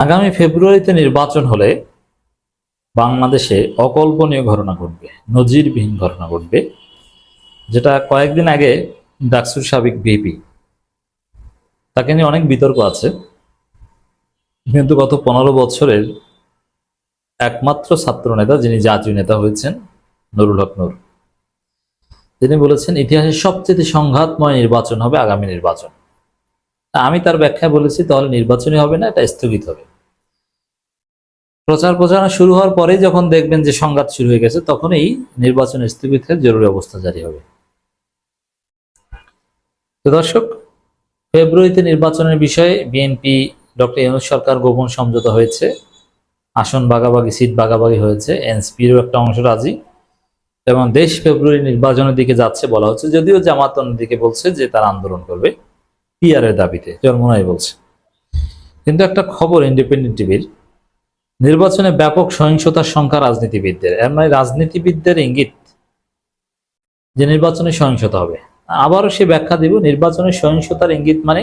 আগামী ফেব্রুয়ারিতে নির্বাচন হলে বাংলাদেশে অকল্পনীয় ঘটনা ঘটবে, নজিরবিহীন ঘটনা ঘটবে, যেটা কয়েকদিন আগে ডাকসুর সাবেক ভিপি, তাকে নিয়ে অনেক বিতর্ক আছে, কিন্তু গত 15 বছরের একমাত্র ছাত্র নেতা যিনি জাতীয় নেতা হয়েছেন, নুরুল হক নূর, তিনি বলেছেন ইতিহাসের সবচেয়ে সংঘাতময় নির্বাচন হবে আগামী নির্বাচন। আমি তার ব্যাখ্যায় বলেছি তাহলে নির্বাচনই হবে না, এটা স্থগিত হবে। প্রচার প্রচারণা শুরু হওয়ার পরেই যখন দেখবেন যে সংঘাত শুরু হয়ে গেছে, তখনই নির্বাচন স্থগিত হয়ে জরুরি অবস্থা জারি হবে। তো দর্শক, ফেব্রুয়ারিতে নির্বাচনের বিষয়ে বিএনপি ডক্টর ইউনূস সরকার গোপন সমঝোতা হয়েছে, আসন ভাগাভাগি, সিট ভাগাভাগি হয়েছে, এনসিপিরও একটা অংশ রাজি, এবং দেশ ফেব্রুয়ারি নির্বাচনের দিকে যাচ্ছে বলা হচ্ছে। যদিও জামাত অন্যদিকে বলছে যে তারা আন্দোলন করবে পিআর এর দাবিতে, চরমোনাই বলছে। কিন্তু একটা খবর ইন্ডিপেন্ডেন্ট টিভির, নির্বাচনে ব্যাপক সহিংসতার সংখ্যা রাজনীতিবিদদের, এর মানে রাজনীতিবিদদের ইঙ্গিত যে নির্বাচনে সহিংসতা হবে। আবারও সে ব্যাখ্যা দিব, নির্বাচনে সহিংসতার ইঙ্গিত মানে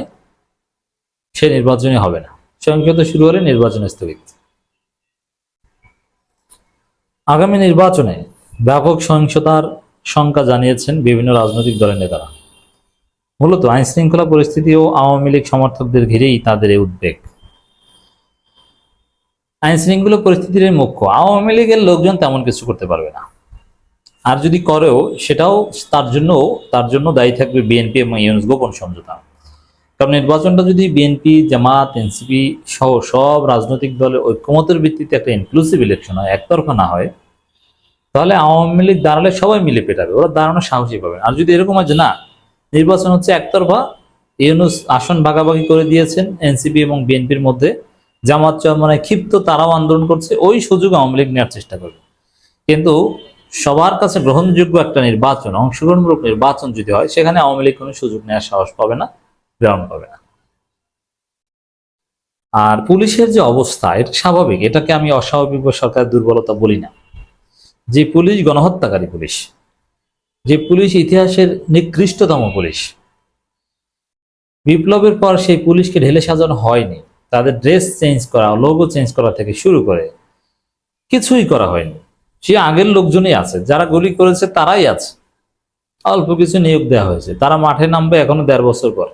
সে নির্বাচনই হবে না, সহিংসতা শুরু হলে নির্বাচন স্থগিত। আগামী নির্বাচনে ব্যাপক সহিংসতার শঙ্কা জানিয়েছেন বিভিন্ন রাজনৈতিক দলের নেতারা। মূলত আইন শৃঙ্খলা পরিস্থিতি ও আওয়ামী লীগ সমর্থকদের ঘিরেই তাদের এই উদ্বেগ। আইন শৃঙ্খলা পরিস্থিতির মুখ্য, আওয়ামী লীগের লোকজন তেমন কিছু করতে পারবে না, আর যদি করেও সেটাও তার জন্য দায়ী থাকবে বিএনপি এবং ইউনূস গোপন সমঝোতা। কারণ নির্বাচনটা যদি বিএনপি, জামাত, এনসিপি সহ সব রাজনৈতিক দলের ঐক্যমতের ভিত্তিতে একটা ইনক্লুসিভ ইলেকশন হয়, একতরফা না হয়, তাহলে আওয়ামী লীগ দাঁড়ালে সবাই মিলে পেটাবে, ওরা দাঁড়ানোর সাহসই পাবে। আর যদি এরকম হয় যে না, নির্বাচন হচ্ছে একতরফা, ইউনূস আসন ভাগাভাগি করে দিয়েছেন এনসিপি এবং বিএনপির মধ্যে, জামাত চরমোনাই ক্ষিপ্ত, তারাও আন্দোলন করছে, ওই সুযোগ আওয়ামী লীগ নেওয়ার চেষ্টা করবে। কিন্তু সবার কাছে গ্রহণযোগ্য একটা নির্বাচন, অংশগ্রহণমূলক নির্বাচন যদি হয়, সেখানে আওয়ামী লীগ কোনো সুযোগ নেওয়ার সাহস পাবে না, গ্রাউন্ড পাবে না। আর পুলিশের যে অবস্থা, এটা স্বাভাবিক, এটাকে আমি অস্বাভাবিক বা সরকারের দুর্বলতা বলি না। যে পুলিশ গণহত্যাকারী পুলিশ, যে পুলিশ ইতিহাসের নিকৃষ্টতম পুলিশ, বিপ্লবের পর সেই পুলিশকে ঢেলে সাজানো হয়নি, তাদের ড্রেস চেঞ্জ করা, লোগো চেঞ্জ করা থেকে শুরু করে কিছুই করা হয়নি। সে আগের লোকজনই আছে, যারা গুলি করেছে তারাই আছে, অল্প কিছু নিয়োগ দেওয়া হয়েছে, তারা মাঠে নামবে এখনো 1.5 বছর পর।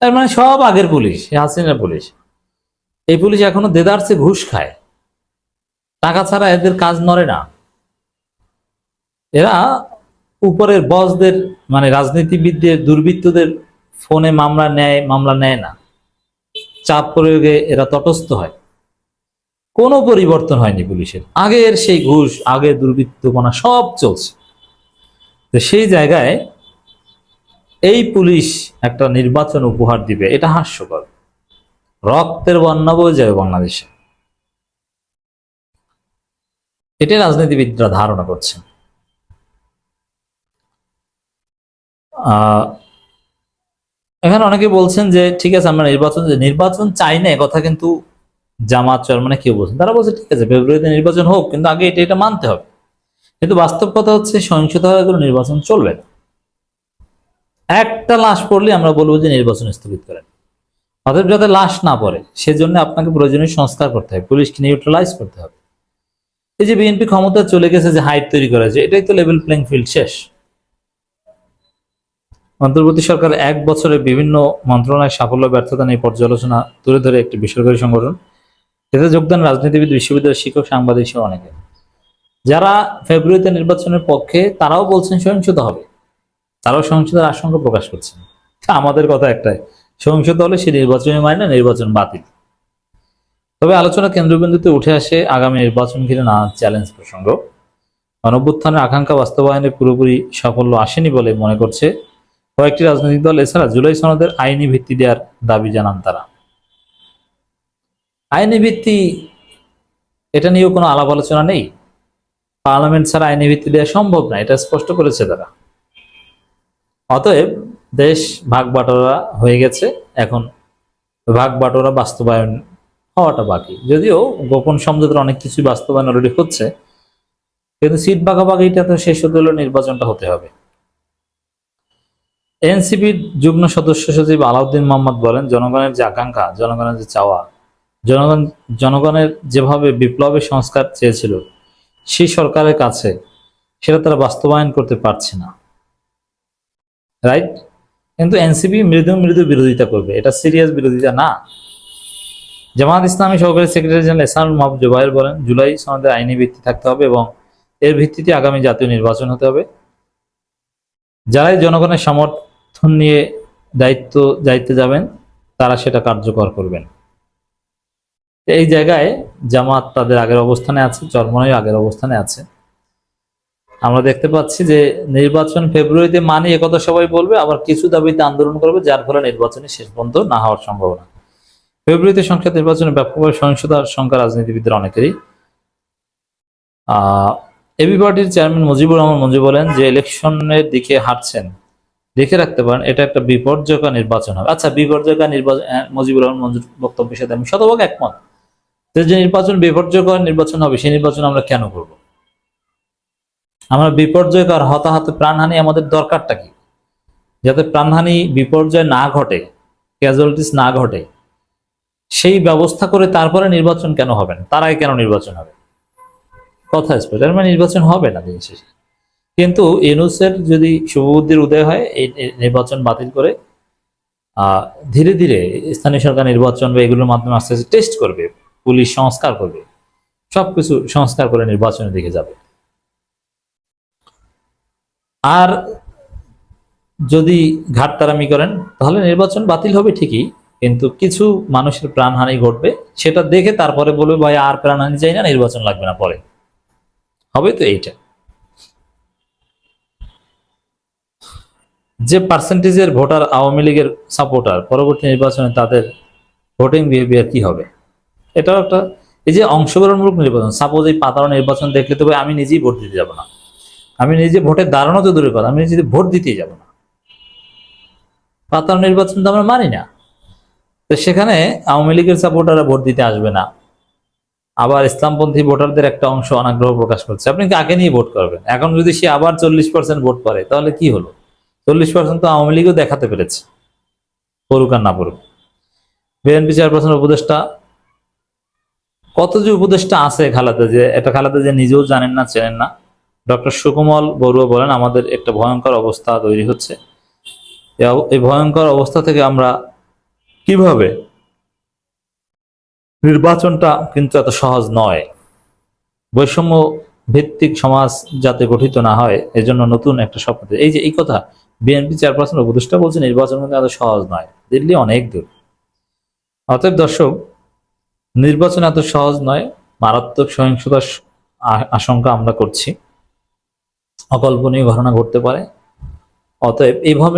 তার মানে সব আগের পুলিশ, হাসিনার পুলিশ। এই পুলিশ এখনো দেদারসে ঘুষ খায়, টাকা ছাড়া এদের কাজ নড়ে না। এরা উপরের বসদের, মানে রাজনীতিবিদদের, দুর্বৃত্তদের ফোনে মামলা নেয় না, চাপ প্রয়োগে এরা তটস্থ হয়। কোনো পরিবর্তন হয়নি পুলিশের, আগের সেই ঘুষ, আগের দুর্বৃত্তপনা সব চলছে। তো সেই জায়গায় এই পুলিশ একটা নির্বাচন উপহার দিবে, এটা হাস্যকর। রক্তের বন্যা বয়ে যাবে বাংলাদেশে, এটাই রাজনীতিবিদরা ধারণা করছেন। এখানে অনেকে বলছেন যে ঠিক আছে, আমরা নির্বাচন চাই না, কথা কিন্তু জামাত চরমোনাই কেউ বলছেন, তারা বলছে ঠিক আছে ফেব্রুয়ারিতে নির্বাচন হোক, কিন্তু আগে এটা মানতে হবে। কিন্তু বাস্তব কথা হচ্ছে সহিংসতা হয়ে কোনো নির্বাচন চলবে না। একটা লাশ পড়লে আমরা বলবো যে নির্বাচন স্থগিত করেন। অতএব যাতে লাশ না পড়ে, সেজন্য আপনাকে প্রয়োজনীয় সংস্কার করতে হবে, পুলিশকে নিউট্রালাইজ করতে হবে। এই যে বিএনপি ক্ষমতা চলে গেছে, যে হাইট তৈরি করেছে, এটাই তো লেভেল প্লেইং ফিল্ড শেষ। অন্তর্বর্তী সরকার 1 বছরে বিভিন্ন মন্ত্রণালয়ের সাফল্য ব্যর্থতা নিয়ে পর্যালোচনা তুলে ধরে একটি বেসরকারি সংগঠন, এতে যোগদান রাজনীতিবিদ, বিশ্ববিদ্যালয়ের শিক্ষক, সাংবাদিক সহ অনেকে। যারা ফেব্রুয়ারিতে নির্বাচনের পক্ষে, তারাও বলছেন সহিংসতা হবে, তারাও সহিংসতার আশঙ্কা প্রকাশ করছেন। আমাদের কথা একটাই, সহিংসতা হলে সে নির্বাচনী মানে না, নির্বাচন বাতিল। তবে আলোচনা কেন্দ্রবিন্দুতে উঠে আসে আগামী নির্বাচন ঘিরে নানা চ্যালেঞ্জ প্রসঙ্গ। গণঅভ্যুত্থানের আকাঙ্ক্ষা বাস্তবায়নে পুরোপুরি সাফল্য আসেনি বলে মনে করছে কয়েকটি রাজনৈতিক দল। এছাড়া জুলাই সনদের আইনি ভিত্তি দেওয়ার দাবি জানান তারা। আইনি ভিত্তি, এটা নিয়েও কোনো আলাপ আলোচনা নেই, পার্লামেন্ট ছাড়া আইনি ভিত্তি দেওয়া সম্ভব না, এটা স্পষ্ট করেছে তারা। অতএব দেশ ভাগ বাটোয়ারা হয়ে গেছে, এখন ভাগ বাটোয়ারা বাস্তবায়ন হওয়াটা বাকি। যদিও গোপন সমঝোতার অনেক কিছু বাস্তবায়ন অলরেডি হচ্ছে, কিন্তু সিট ভাগাভাগিটা তো শেষ হতে হলে নির্বাচনটা হতে হবে। এনসিপির যুগ্ম সদস্য সচিব আলাউদ্দিন মোহাম্মদ বলেন, জনগণের যে আকাঙ্ক্ষা, জনগণের যে চাওয়া, জনগণ জনগণের যেভাবে বিপ্লবী সংস্কার চেয়েছিল সেই সরকারের কাছে সেটা তারা বাস্তবায়ন করতে পারছে না, রাইট? কিন্তু এনসিপি মৃদু মৃদু বিরোধিতা করবে, এটা সিরিয়াস বিরোধিতা না। জামায়াত ইসলামী সহকারী সেক্রেটারি জেনারেল এহসানুল মাহমুদ জুবায়ের বলেন, জুলাই সনদের আইনি ভিত্তি থাকতে হবে এবং এর ভিত্তিতে আগামী জাতীয় নির্বাচন হতে হবে। যারাই জনগণের সমর্থন নিয়ে দায়িত্বে যাবেন তারা সেটা কার্যকর করবেন। এই জায়গায় জামাত তাদের আগের অবস্থানে আছে, চরমনাই আগের অবস্থানে আছে। আমরা দেখতে পাচ্ছি যে নির্বাচন ফেব্রুয়ারিতে মানে একথা সবাই বলবে, আবার কিছু দাবিতে আন্দোলন করবে, যার ফলে নির্বাচনে শেষ পর্যন্ত না হওয়ার সম্ভাবনা। ফেব্রুয়ারিতে সংসদ নির্বাচনে ব্যাপকভাবে সহিংসতার সংখ্যা রাজনীতিবিদদের অনেকেরই। এবি পার্টির চেয়ারম্যান মুজিবুর রহমান মঞ্জু বলেন যে ইলেকশনের দিকে হাঁটছেন, দেখে রাখতে পারেন এটা একটা বিপর্যয়কর নির্বাচন হবে। আচ্ছা, বিপর্যয়কর নির্বাচন, মুজিবুর রহমান মঞ্জুর বক্তব্যের সাথে আমি শতভাগ একমত। যে নির্বাচন বিপর্যয়কর নির্বাচন হবে সেই নির্বাচন আমরা কেন করব? আমরা বিপর্যয়কর হতাহত প্রাণহানি আমাদের দরকারটা কি? যাতে প্রাণহানি বিপর্যয় না ঘটে, ক্যাজুয়ালিটিস না ঘটে, সেই ব্যবস্থা করে তারপরে নির্বাচন কেন হবে না? তার আগে কেন নির্বাচন হবে? কথা স্পষ্ট, মানে নির্বাচন হবে না দিন শেষে। কিন্তু ইউনূসের যদি শুভবুদ্ধির উদয় হয়, এই নির্বাচন বাতিল করে ধীরে ধীরে স্থানীয় সরকার নির্বাচন বা এগুলোর মাধ্যমে আস্তে আস্তে টেস্ট করবে, পুলিশ সংস্কার করবে, সবকিছু সংস্কার করে নির্বাচনের দিকে যাবে। আর যদি ঘাটতারামি করেন তাহলে নির্বাচন বাতিল হবে ঠিকই, কিন্তু কিছু মানুষের প্রাণহানি ঘটবে, সেটা দেখে তারপরে বলবে ভাই আর প্রাণহানি চাই না, নির্বাচন লাগবে না, পরে হবে। তো এইটা যে পার্সেন্টেজের ভোটার আওয়ামী লীগের সাপোর্টার, পরবর্তী নির্বাচনে তাদের ভোটিং বিহেভিয়ার কি হবে? এটাও একটা, এই যে অংশগ্রহণমূলক নির্বাচন, সাপোজ এই পাতানো নির্বাচন দেখলে তবে আমি নিজেই ভোট দিতে যাব না, আমি নিজে ভোটে দাঁড়ানো তো দূরের কথা, আমি নিজে ভোট দিতেই যাব না। পাতানো নির্বাচন তো আমরা মানি না। তো সেখানে আওয়ামী লীগের সাপোর্টাররা ভোট দিতে আসবে না, আবার ইসলামপন্থী ভোটারদের একটা অংশ অনাগ্রহ প্রকাশ করছে। আপনি কাকে নিয়ে ভোট করবেন? এখন যদি সে আবার 40% ভোট করে তাহলে কি হলো? 40% তো আওয়ামী লীগও দেখাতে পেরেছে, পড়ুক আর না পড়ুক। বিএনপি চেয়ারপারসন উপদেষ্টা, কত যে উপদেষ্টা আছে খালাদা, যে এটা খালাদা যে নিজেও জানেন না, চেনেন না। ডক্টর সুকমল বড়ুয়া বলেন, আমাদের একটা ভয়ঙ্কর অবস্থা তৈরি হচ্ছে। এই ভয়ঙ্কর অবস্থা থেকে আমরা কিভাবে, নির্বাচনটা কিন্তু এত সহজ নয়। বৈষম্য ভিত্তিক সমাজ যাতে গঠিত না হয় এজন্য নতুন একটা স্বপ্ন। এই যে এই কথা বিএনপি চেয়ারপারসন উপদেষ্টা বলছে, নির্বাচন কিন্তু এত সহজ নয়, দিল্লি অনেক দূর। অতএব দর্শক, নির্বাচন এত সহজ নয়, মারাত্মক সহিংসতার আশঙ্কা আমরা করছি, অকল্পনীয় ঘটনা ঘটতে পারে। অতএব এইভাবে